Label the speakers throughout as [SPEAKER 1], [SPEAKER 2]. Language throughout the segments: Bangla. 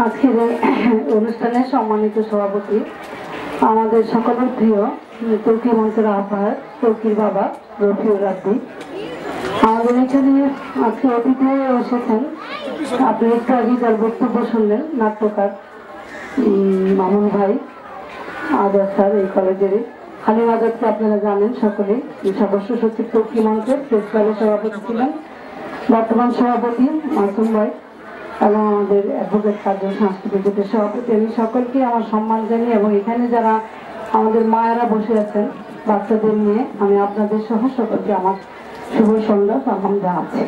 [SPEAKER 1] আজকের অনুষ্ঠানে সম্মানিত সভাপতি আমাদের সকলের প্রিয় তৌকি মঞ্চের আহ্বায়ক তৌকির বাবা রফিউর রাব্বি আমাদের এখানে আজকে অতিথি হয়ে এসেছেন। আপনি একটু আগে যার বক্তব্য শুনলেন নাট্যকার মামুন ভাই আজাদ স্যার, এই কলেজেরই। হালিম আজাদকে আপনারা জানেন সকলেই, সদস্য সচিব তৌকি মঞ্চের প্রেস ক্লাবের সভাপতি ছিলেন, বর্তমান সভাপতি মাসুম ভাই এবং আমাদের অ্যাডভোকেট কাজল সাংস্কৃতিক জোটের সভাপতি। আমি সকলকে আমার সম্মান জানিয়ে এবং এখানে যারা আমাদের মায়েরা বসে আছেন বাচ্চাদের নিয়ে, আমি আপনাদের সহ সকলকে আমার শুভ সন্ধ্যা সম্মান জানাচ্ছি।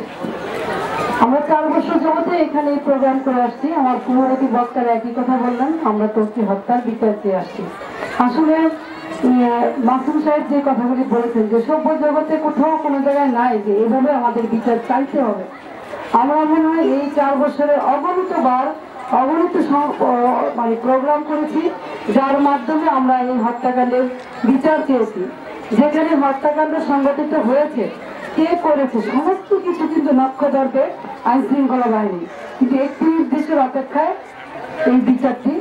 [SPEAKER 1] আমরা 4 বছর যাবতে এখানে এই প্রোগ্রাম করে আসছি। আমার পূর্ববর্তী বক্তারা একই কথা বললেন, আমরা তৌকি হত্যার বিচার চেয়ে আসছি। আসলে মাসুম সাহেব যে কথাগুলি বলেছেন যে সভ্য জগতে কোথাও কোনো জায়গায় নাই যে এভাবে আমাদের বিচার চাইতে হবে। আমরা মনে হয় এই 4 বছরে অগণিত মানে প্রোগ্রাম করেছি, যার মাধ্যমে আমরা এই হত্যাকাণ্ডের বিচার চেয়েছি। যেখানে হত্যাকাণ্ড সংগঠিত হয়েছে, কে করেছে, সমস্ত কিছু কিন্তু লক্ষ্য ধরবে আইন শৃঙ্খলা বাহিনী, কিন্তু একটি নির্দিষ্টের অপেক্ষায় এই বিচারটি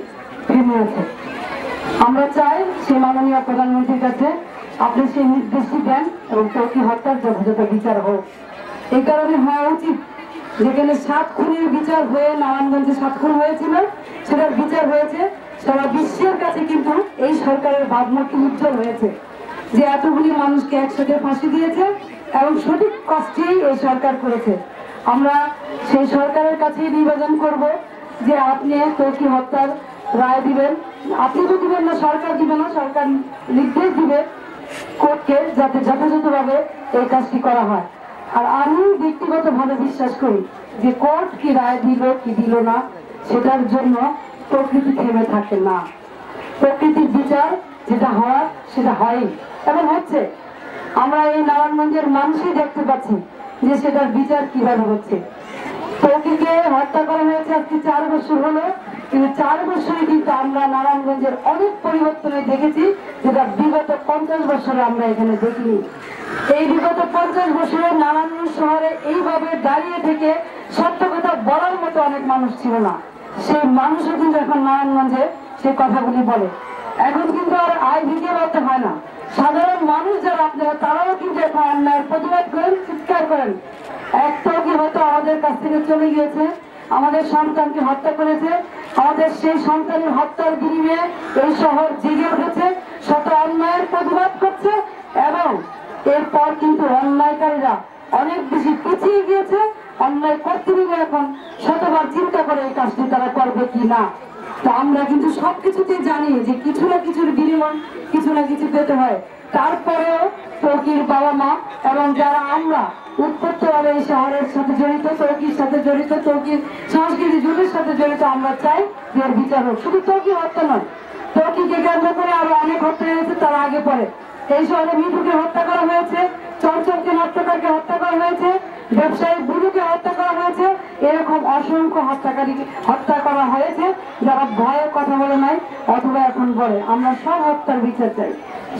[SPEAKER 1] থেমে আছে। আমরা চাই সে মাননীয় প্রধানমন্ত্রীর কাছে আপনি সেই নির্দেশটি দেন এবং তৌকি হত্যার যথাযথ বিচার হোক। এই কারণে হওয়া উচিত যেখানে 7 খুনের বিচার হয়ে নারায়ণগঞ্জে 7 খুন হয়েছিল, সেটার বিচার হয়েছে। সারা বিশ্বের কাছে কিন্তু এই সরকারের ভাবমূর্তি উজ্জ্বল হয়েছে যে এতগুলি মানুষকে একসাথে ফাঁসি দিয়েছে এবং সঠিক কাজটি এই সরকার করেছে। আমরা সেই সরকারের কাছে নিবেদন করব যে আপনি তৌকি হত্যার রায় দিবেন। আপনি তো দিবেন না, সরকার দিবে না, সরকার নির্দেশ দিবে কোর্টকে যাতে যথাযথভাবে এই কাজটি করা হয়। আর আমি ব্যক্তিগতভাবে বিশ্বাস করি যে কোর্ট কি রায় দিল কি দিল না সেটার জন্য প্রকৃতি থেমে থাকে না। প্রকৃতির বিচার যেটা হওয়ার সেটা হয় এবং হচ্ছে। আমরা এই নারায়ণগঞ্জের মানুষই দেখতে পাচ্ছি যে সেটার বিচার কিভাবে হচ্ছে। তৌকিকে হত্যা করা হয়েছে আজকে 4 বছর হলো, কিন্তু 4 বছরে কিন্তু আমরা নারায়ণগঞ্জের অনেক পরিবর্তনে দেখেছি, যেটা বিগত 50 বছরে আমরা এখানে দেখিনি। এই বিগত 50 বছরে নারায়ণগঞ্জ শহরে এইভাবে দাঁড়িয়ে থেকে সত্য কথা বলার মতো অনেক মানুষ ছিল না। সেই মানুষও কিন্তু এখন নারায়ণগঞ্জে সেই কথাগুলি বলে। এখন কিন্তু আর আয় ভিডিও বলতে হয় না। সাধারণ মানুষ যারা আপনারা তারাও কিন্তু এখন অন্যায়ের প্রতিবাদ করেন, চিৎকার করেন। এক তৌকি হয়তো আমাদের কাছ থেকে চলে গিয়েছে, আমাদের সন্তানকে হত্যা করেছে, আমাদের সেই সন্তানের হত্যার বিনিময়ে এই শহর জেগে উঠেছে, শত অন্যায়ের প্রতিবাদ করছে এবং এরপর কিন্তু অন্যায়কারীরা অনেক বেশি পিছিয়ে গিয়েছে। অন্যায় করতে গেলে এখন শতবার চিন্তা করে এই কাজটি তারা করবে কি না। তো আমরা কিন্তু সবকিছুতে জানি যে কিছু না কিছুর বিনিময় কিছু না কিছু পেতে হয়। তারপরেও তৌকির বাবা মা এবং যারা আমরা উৎপত্তিভাবে এই শহরের সাথে জড়িত, তৌকির সাথে জড়িত, তৌকির সংস্কৃতি যুগের সাথে জড়িত, আমরা চাই যে এর বিচার হোক। শুধু তৌকি হত্যা নয়, তৌকিকে কেন্দ্র করে আরো অনেক হত্যা হয়েছে তার আগে পরে। এই শহরে মিঠুকে হত্যা করা হয়েছে, চঞ্চলকে নাট্যকারকে হত্যা করা হয়েছে, ব্যবসায়ী বুড়ুকে হত্যা করা হয়েছে, এরকম অসংখ্য হত্যাকারীকে হত্যা করা হয়েছে যারা ভয়ে কথা বলে নাই অথবা এখন বলে। আমরা সব হত্যার বিচার চাই।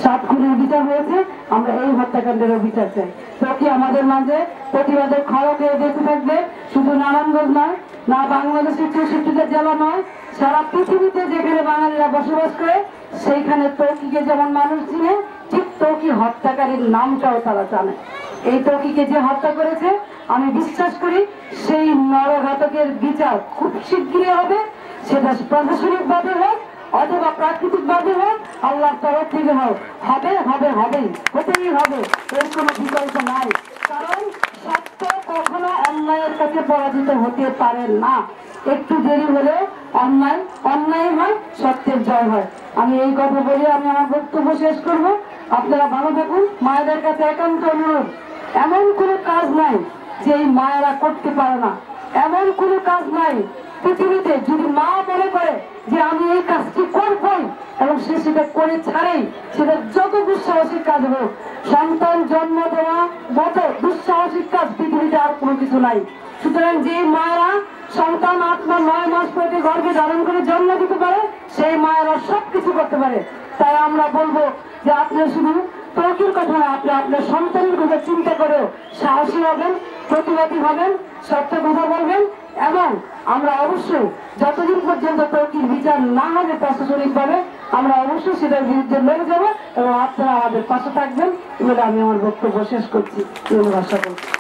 [SPEAKER 1] 7 খুনের বিচার হয়েছে, আমরা এই হত্যাকাণ্ডেরও বিচার চাই। তৌকি আমাদের মাঝে প্রতিবাদের খড়কে বেঁচে থাকবে। শুধু নারায়ণগঞ্জ নয়, না বাংলাদেশের 64টা জেলা নয়, সারা পৃথিবীতে যেখানে বাঙালিরা বসবাস করে সেইখানে তৌকিকে যেমন মানুষ চিনে, ঠিক তৌকি হত্যাকারীর নামটাও তারা জানে। এই তৌকিকে যে হত্যা করেছে আমি বিশ্বাস করি সেই নরঘাতকের বিচার খুব শিগগিরই হবে। সেটা প্রশাসনিক ভাবে হোক অথবা প্রাকৃতিক ভাবে হোক, আল্লাহর তরফ থেকে হোক, হবে হবে হবেই, হতেই হবে, এর কোনো বিকল্প নাই। কারণ সত্য কখনো অন্যায়ের কাছে পরাজিত হতে পারে না। একটু দেরি হলে অন্যায় হয়, সত্যের জয় হয়। আমি এই কথা বলে আমি আমার বক্তব্য শেষ করব। আপনারা ভালো থাকুন। মায়েদের কাছে একান্ত অনুরোধ, এমন কোনো কাজ নাই যে এই মায়েরা করতে পারে না। এমন কোনো কাজ নাই পৃথিবীতে যদি মা মনে করে যে আমি এই কাজটি করবই এবং সে সেটা করে ছাড়েই, সেটা যত দুঃসাহসিক কাজ হোক, সন্তান জন্ম দেওয়া মতো দুঃসাহসিক কাজ পৃথিবীতে আর কোনো কিছু নাই। সুতরাং যে মায়েরা সন্তান 8 বা 9 মাস পেটে গর্ভে ধারণ করে জন্ম দিতে পারে, সেই মায়েরা সবকিছু করতে পারে। তাই আমরা বলবো যে আপনি শুধু তৌকির কথা না, আপনি আপনার সন্তানের কথা চিন্তা করেও সাহসী হবেন, প্রতিবাদী হবেন, সত্য কথা বলবেন এবং আমরা অবশ্যই যতদিন পর্যন্ত তৌকির বিচার না হবে প্রশাসনিকভাবে আমরা অবশ্যই সেটার বিরুদ্ধে লড়ে যাবো এবং আপনারা আমাদের পাশে থাকবেন বলে আমি আমার বক্তব্য শেষ করছি। ধন্যবাদ সকলকে।